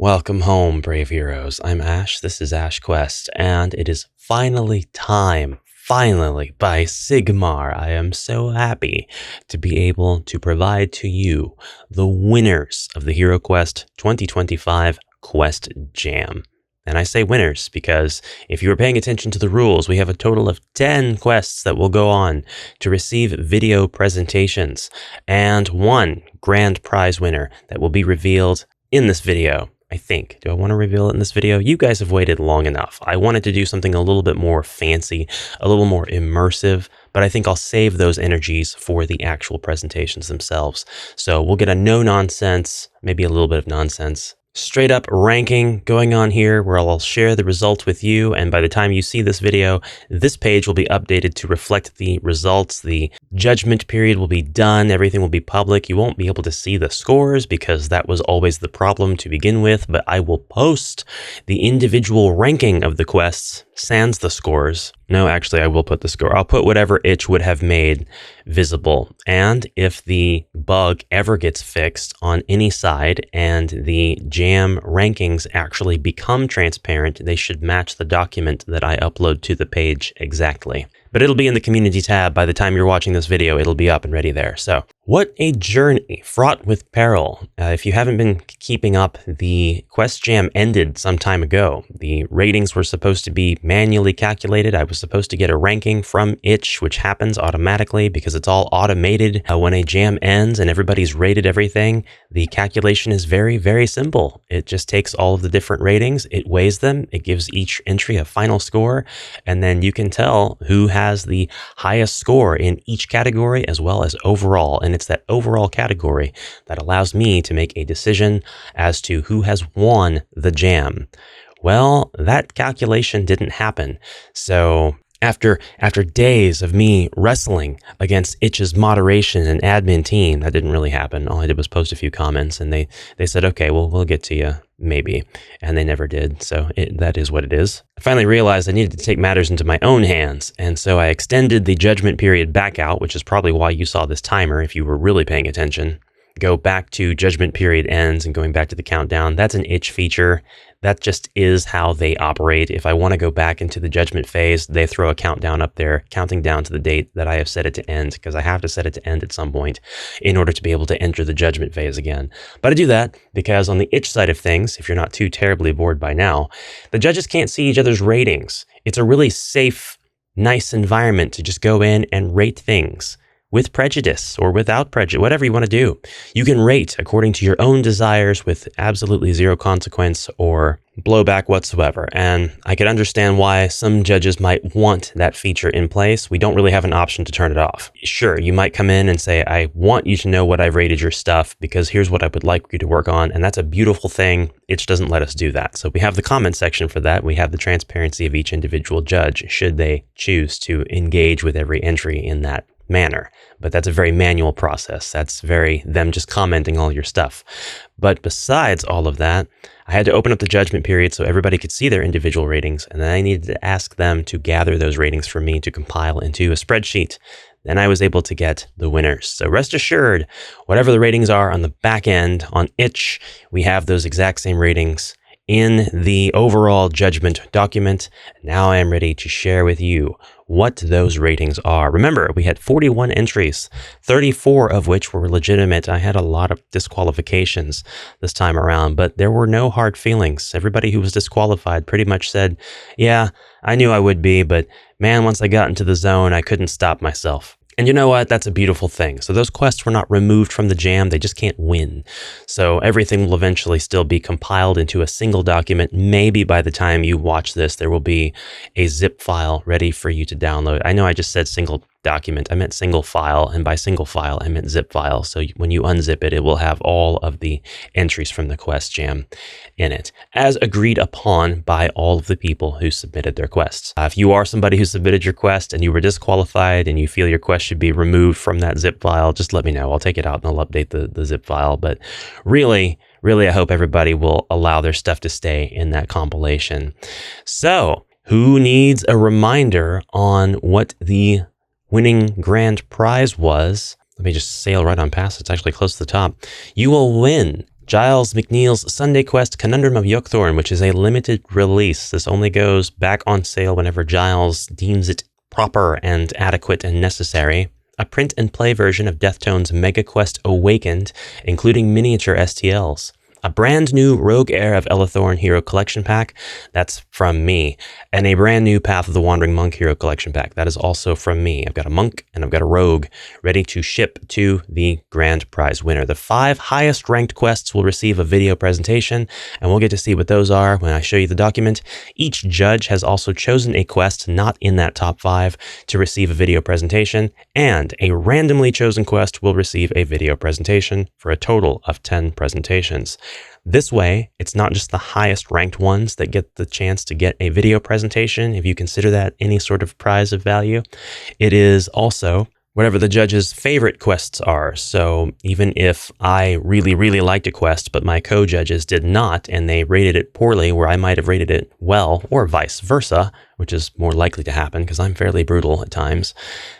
Welcome home, brave heroes. I'm Ash, this is HeroQuest, and it is finally time, by Sigmar. I am so happy to be able to provide to you the winners of the HeroQuest 2025 Quest Jam. And I say winners because if you were paying attention to the rules, we have a total of 10 quests that will go on to receive video presentations and one grand prize winner that will be revealed in this video. I think. Do I want to reveal it in this video? You guys have waited long enough. I wanted to do something a little bit more fancy, a little more immersive, but I think I'll save those energies for the actual presentations themselves. So we'll get a no nonsense, maybe a little bit of nonsense, straight up ranking going on here where I'll share the results with you. And by the time you see this video, this page will be updated to reflect the results. The judgment period will be done. Everything will be public. You won't be able to see the scores because that was always the problem to begin with, but I will post the individual ranking of the quests sans the scores. No, actually, I will put the score. I'll put whatever itch would have made visible. And if the bug ever gets fixed on any side and the jam rankings actually become transparent, they should match the document that I upload to the page exactly. But it'll be in the community tab. By the time you're watching this video, it'll be up and ready there. So what a journey fraught with peril. If you haven't been keeping up, the Quest Jam ended some time ago. The ratings were supposed to be manually calculated. I was supposed to get a ranking from itch, which happens automatically because it's all automated. When a jam ends and everybody's rated everything, the calculation is very, very simple. It just takes all of the different ratings, it weighs them, it gives each entry a final score, and then you can tell who has the highest score in each category as well as overall. And it's that overall category that allows me to make a decision as to who has won the jam. Well, that calculation didn't happen. So after days of me wrestling against Itch's moderation and admin team, that didn't really happen. All I did was post a few comments and they said, okay, well, we'll get to you, maybe. And they never did. So that is what it is. I finally realized I needed to take matters into my own hands. And so I extended the judgment period back out, which is probably why you saw this timer if you were really paying attention. Go back to judgment period ends and going back to the countdown. That's an itch feature. That just is how they operate. If I want to go back into the judgment phase, they throw a countdown up there, counting down to the date that I have set it to end, because I have to set it to end at some point in order to be able to enter the judgment phase again. But I do that because on the itch side of things, if you're not too terribly bored by now, the judges can't see each other's ratings. It's a really safe, nice environment to just go in and rate things. With prejudice or without prejudice, whatever you want to do. You can rate according to your own desires with absolutely zero consequence or blowback whatsoever. And I could understand why some judges might want that feature in place. We don't really have an option to turn it off. Sure, you might come in and say, I want you to know what I've rated your stuff because here's what I would like you to work on. And that's a beautiful thing. Itch doesn't let us do that. So we have the comment section for that. We have the transparency of each individual judge should they choose to engage with every entry in that manner. But that's a very manual process. That's very them just commenting all your stuff. But besides all of that, I had to open up the judgment period so everybody could see their individual ratings. And then I needed to ask them to gather those ratings for me to compile into a spreadsheet. Then I was able to get the winners. So rest assured, whatever the ratings are on the back end, on itch, we have those exact same ratings in the overall judgment document. Now I am ready to share with you what those ratings are. Remember, we had 41 entries, 34 of which were legitimate. I had a lot of disqualifications this time around, but there were no hard feelings. Everybody who was disqualified pretty much said, yeah, I knew I would be, but man, once I got into the zone, I couldn't stop myself. And you know what? That's a beautiful thing. So those quests were not removed from the jam. They just can't win. So everything will eventually still be compiled into a single document. Maybe by the time you watch this, there will be a zip file ready for you to download. I know I just said single document. I meant single file. And by single file, I meant zip file. So when you unzip it, it will have all of the entries from the Quest Jam in it, as agreed upon by all of the people who submitted their quests. If you are somebody who submitted your quest and you were disqualified and you feel your quest should be removed from that zip file, just let me know. I'll take it out and I'll update the zip file. But really, I hope everybody will allow their stuff to stay in that compilation. So who needs a reminder on what the winning grand prize was? Let me just sail right on past. It's actually close to the top. You will win Giles McNeil's Sunday Quest Conundrum of Yokethorn, which is a limited release. This only goes back on sale whenever Giles deems it proper and adequate and necessary. A print and play version of Deathtone's Mega Quest Awakened, including miniature STLs. A brand new Rogue Heir of Elethorn Hero Collection Pack, that's from me, and a brand new Path of the Wandering Monk Hero Collection Pack, that is also from me. I've got a Monk and I've got a Rogue ready to ship to the grand prize winner. The 5 highest ranked quests will receive a video presentation, and we'll get to see what those are when I show you the document. Each judge has also chosen a quest not in that top 5 to receive a video presentation, and a randomly chosen quest will receive a video presentation for a total of 10 presentations. This way, it's not just the highest ranked ones that get the chance to get a video presentation, if you consider that any sort of prize of value. It is also whatever the judge's favorite quests are. So even if I really, really liked a quest, but my co-judges did not, and they rated it poorly where I might have rated it well, or vice versa, which is more likely to happen because I'm fairly brutal at times,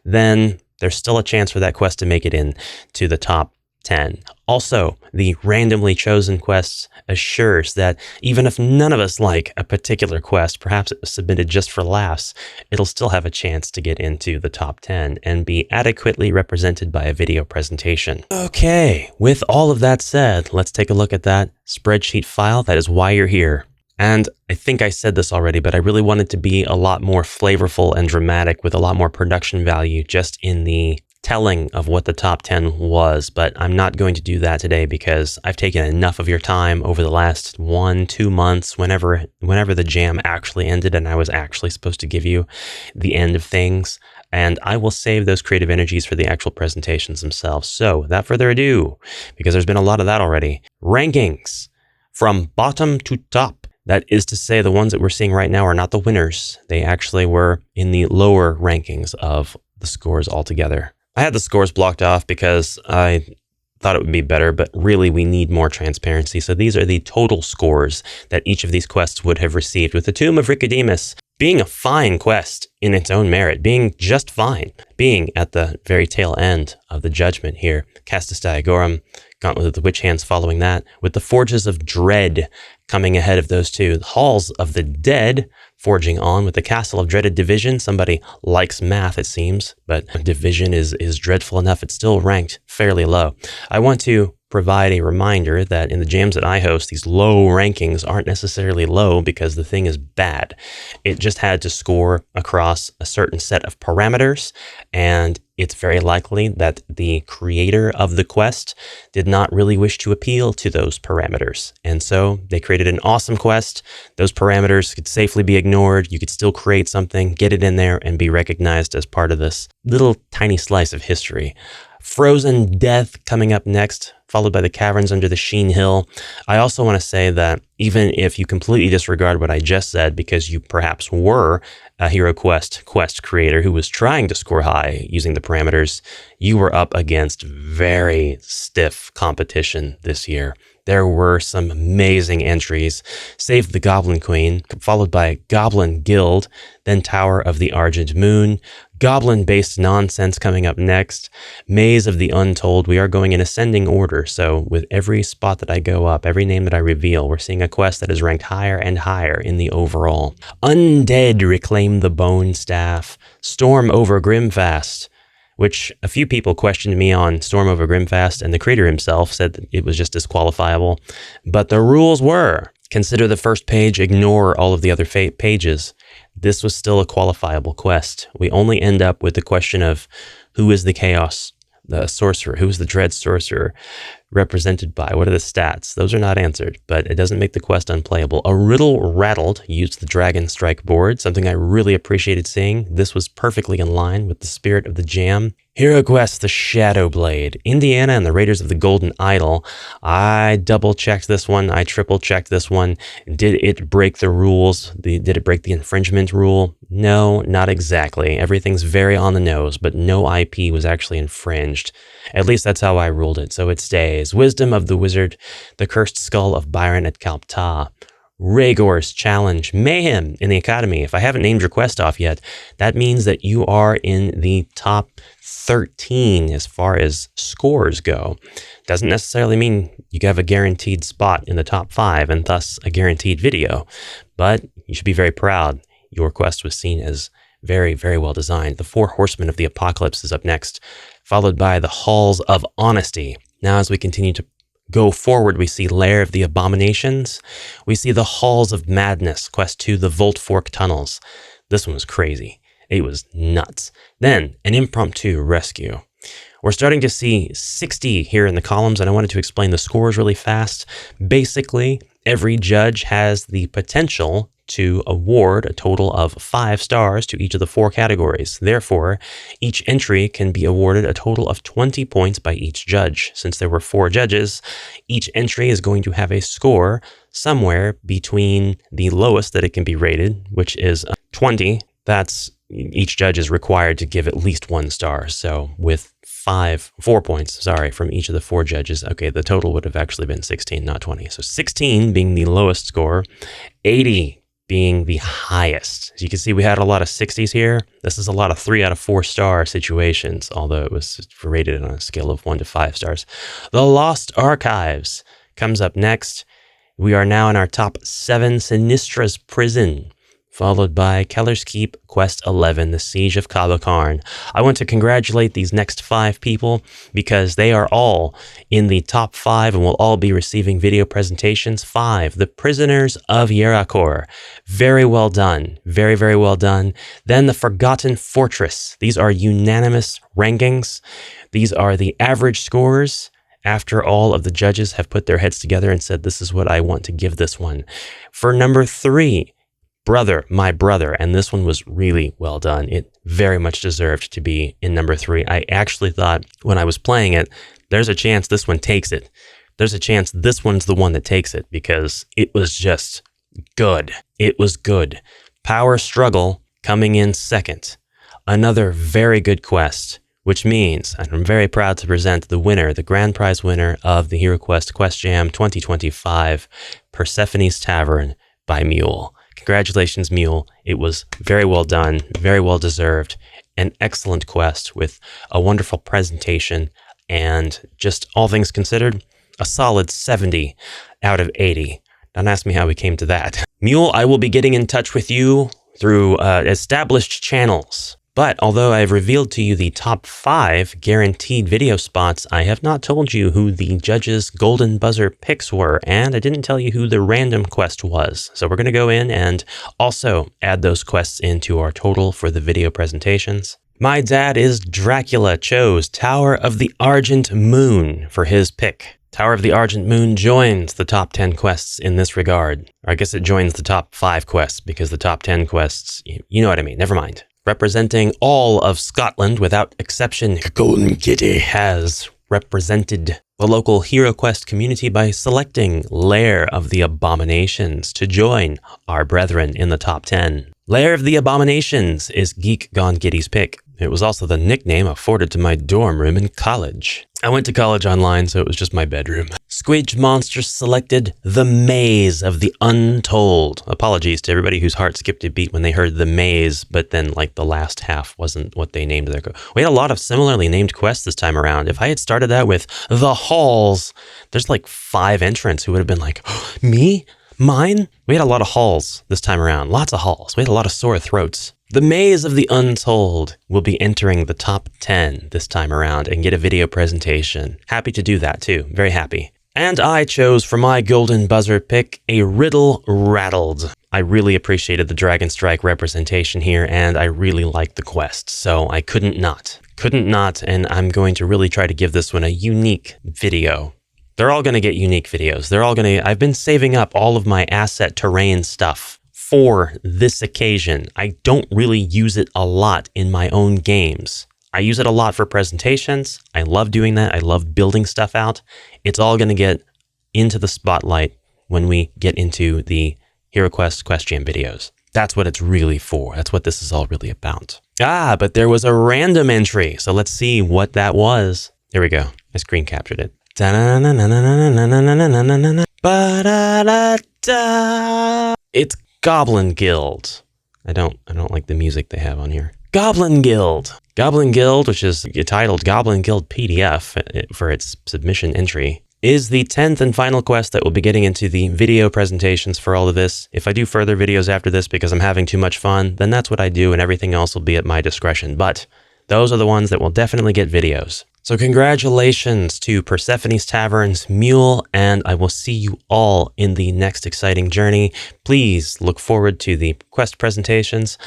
then there's still a chance for that quest to make it in to the top 10. Also, the randomly chosen quests assures that even if none of us like a particular quest, perhaps it was submitted just for laughs, it'll still have a chance to get into the top 10 and be adequately represented by a video presentation. Okay, with all of that said, let's take a look at that spreadsheet file. That is why you're here. And I think I said this already, but I really wanted to be a lot more flavorful and dramatic with a lot more production value just in the telling of what the top 10 was, but I'm not going to do that today because I've taken enough of your time over the last 1-2 months, whenever the jam actually ended and I was actually supposed to give you the end of things, and I will save those creative energies for the actual presentations themselves. So without further ado, because there's been a lot of that already, rankings from bottom to top. That is to say, the ones that we're seeing right now are not the winners. They actually were in the lower rankings of the scores altogether. I had the scores blocked off because I thought it would be better, but really we need more transparency. So these are the total scores that each of these quests would have received, with the Tomb of Ricodemus being a fine quest in its own merit, being just fine, being at the very tail end of the judgment here. Castus Diagorum, Gauntlet of the Witch Hands following that, with the Forges of Dread coming ahead of those two. The Halls of the Dead forging on with the Castle of Dreaded Division. Somebody likes math, it seems, but Division is dreadful enough. It's still ranked fairly low. I want to provide a reminder that in the jams that I host, these low rankings aren't necessarily low because the thing is bad. It just had to score across a certain set of parameters, and it's very likely that the creator of the quest did not really wish to appeal to those parameters. And so they created an awesome quest. Those parameters could safely be ignored. You could still create something, get it in there, and be recognized as part of this little tiny slice of history. Frozen Death coming up next, followed by the Caverns Under the Sheen Hill. I also want to say that even if you completely disregard what I just said, because you perhaps were a HeroQuest quest creator who was trying to score high using the parameters, you were up against very stiff competition this year. There were some amazing entries. Save the Goblin Queen, followed by Goblin Guild, then Tower of the Argent Moon, Goblin-based nonsense coming up next, Maze of the Untold. We are going in ascending order, so with every spot that I go up, every name that I reveal, we're seeing a quest that is ranked higher and higher in the overall. Undead Reclaim the Bone Staff, Storm over Grimfast, which a few people questioned me on Storm over Grimfast, and the creator himself said that it was just disqualifiable. But the rules were, consider the first page, ignore all of the other pages. This was still a qualifiable quest. We only end up with the question of who is the Chaos, the Sorcerer, who is the Dread Sorcerer represented by, what are the stats? Those are not answered, but it doesn't make the quest unplayable. A Riddle Rattled used the Dragon Strike board, something I really appreciated seeing. This was perfectly in line with the spirit of the jam. HeroQuest The Shadow Blade, Indiana and the Raiders of the Golden Idol. I double-checked this one. I triple-checked this one. Did it break the rules? Did it break the infringement rule? No, not exactly. Everything's very on the nose, but no IP was actually infringed. At least that's how I ruled it, so it stays. Wisdom of the Wizard, The Cursed Skull of Byron at Kalptah. Rhaegor's Challenge, Mayhem in the Academy. If I haven't named your quest off yet, that means that you are in the top 13 as far as scores go. Doesn't necessarily mean you have a guaranteed spot in the top 5 and thus a guaranteed video, but you should be very proud. Your quest was seen as very, very well designed. The 4 Horsemen of the Apocalypse is up next, followed by the Halls of Honesty. Now, as we continue to go forward, we see Lair of the Abominations. We see the Halls of Madness, Quest 2, the Volt Fork Tunnels. This one was crazy. It was nuts. Then, an impromptu rescue. We're starting to see 60 here in the columns, and I wanted to explain the scores really fast. Basically, every judge has the potential to award a total of 5 stars to each of the 4 categories. Therefore, each entry can be awarded a total of 20 points by each judge. Since there were 4 judges, each entry is going to have a score somewhere between the lowest that it can be rated, which is 20. That's each judge is required to give at least 1 star. So with 4 points, from each of the 4 judges, okay, the total would have actually been 16, not 20. So 16 being the lowest score, 80 being the highest. As you can see, we had a lot of 60s here. This is a lot of 3 out of 4 star situations, although it was rated on a scale of 1 to 5 stars. The Lost Archives comes up next. We are now in our top 7, Sinistra's Prison, followed by Keller's Keep, Quest 11, The Siege of Cabo-Carn. I want to congratulate these next 5 people because they are all in the top 5 and will all be receiving video presentations. 5, The Prisoners of Yeracor. Very well done. Very, very well done. Then The Forgotten Fortress. These are unanimous rankings. These are the average scores after all of the judges have put their heads together and said, this is what I want to give this one. For number 3, My Brother, and this one was really well done. It very much deserved to be in number 3. I actually thought when I was playing it, there's a chance this one takes it. There's a chance this one's the one that takes it because it was just good. It was good. Power Struggle coming in second. Another very good quest, which means, and I'm very proud to present the winner, the grand prize winner of the HeroQuest Quest Jam 2025, Persephone's Tavern by Mule. Congratulations, Mule. It was very well done, very well deserved, an excellent quest with a wonderful presentation, and just all things considered, a solid 70 out of 80. Don't ask me how we came to that. Mule, I will be getting in touch with you through established channels. But although I've revealed to you the top 5 guaranteed video spots, I have not told you who the judges' golden buzzer picks were, and I didn't tell you who the random quest was. So we're going to go in and also add those quests into our total for the video presentations. My dad is Dracula chose Tower of the Argent Moon for his pick. Tower of the Argent Moon joins the top 10 quests in this regard. Or I guess it joins the top 5 quests because the top 10 quests, you know what I mean, never mind. Representing all of Scotland without exception, Golden Kitty has represented the local HeroQuest community by selecting Lair of the Abominations to join our brethren in the top 10. Lair of the Abominations is Geek Gone Giddy's pick. It was also the nickname afforded to my dorm room in college. I went to college online, so it was just my bedroom. Squidge Monster selected The Maze of the Untold. Apologies to everybody whose heart skipped a beat when they heard The Maze, but then like the last half wasn't what they named their We had a lot of similarly named quests this time around. If I had started that with The Halls, there's like 5 entrants who would have been like, oh, me? Mine? We had a lot of halls this time around. Lots of halls. We had a lot of sore throats. The Maze of the Untold will be entering the top 10 this time around and get a video presentation. Happy to do that too. Very happy. And I chose for my golden buzzer pick a Riddle Rattled. I really appreciated the Dragon Strike representation here, and I really liked the quest, so I couldn't not, and I'm going to really try to give this one a unique video. They're all going to get unique videos. I've been saving up all of my asset terrain stuff for this occasion. I don't really use it a lot in my own games. I use it a lot for presentations. I love doing that. I love building stuff out. It's all going to get into the spotlight when we get into the HeroQuest Quest Jam videos. That's what it's really for. That's what this is all really about. But there was a random entry. So let's see what that was. There we go. I screen captured it. It's Goblin Guild. I don't like the music they have on here. Goblin Guild. Goblin Guild, which is titled Goblin Guild PDF for its submission entry, is the 10th and final quest that will be getting into the video presentations for all of this. If I do further videos after this because I'm having too much fun, then that's what I do, and everything else will be at my discretion. But those are the ones that will definitely get videos. So congratulations to Persephone's Tavern's Mule, and I will see you all in the next exciting journey. Please look forward to the quest presentations.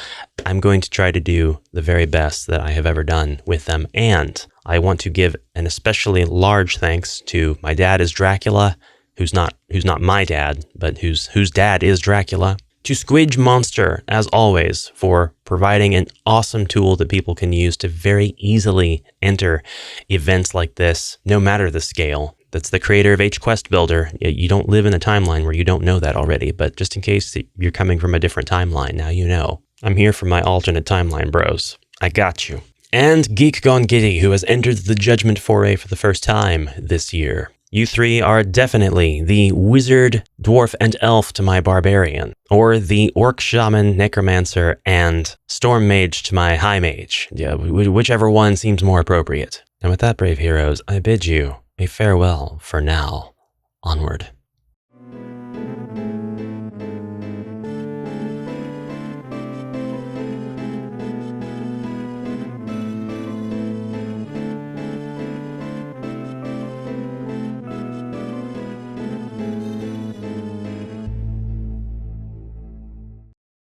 I'm going to try to do the very best that I have ever done with them, and I want to give an especially large thanks to my dad is Dracula, who's not my dad, but whose dad is Dracula. To Squidge Monster, as always, for providing an awesome tool that people can use to very easily enter events like this, no matter the scale. That's the creator of HeroQuest Builder. You don't live in a timeline where you don't know that already, but just in case you're coming from a different timeline, now you know. I'm here for my alternate timeline, bros. I got you. And Geek Gone Giddy, who has entered the Judgment Foray for the first time this year. You three are definitely the wizard, dwarf, and elf to my barbarian, or the orc, shaman, necromancer, and storm mage to my high mage. Yeah, whichever one seems more appropriate. And with that, brave heroes, I bid you a farewell for now. Onward.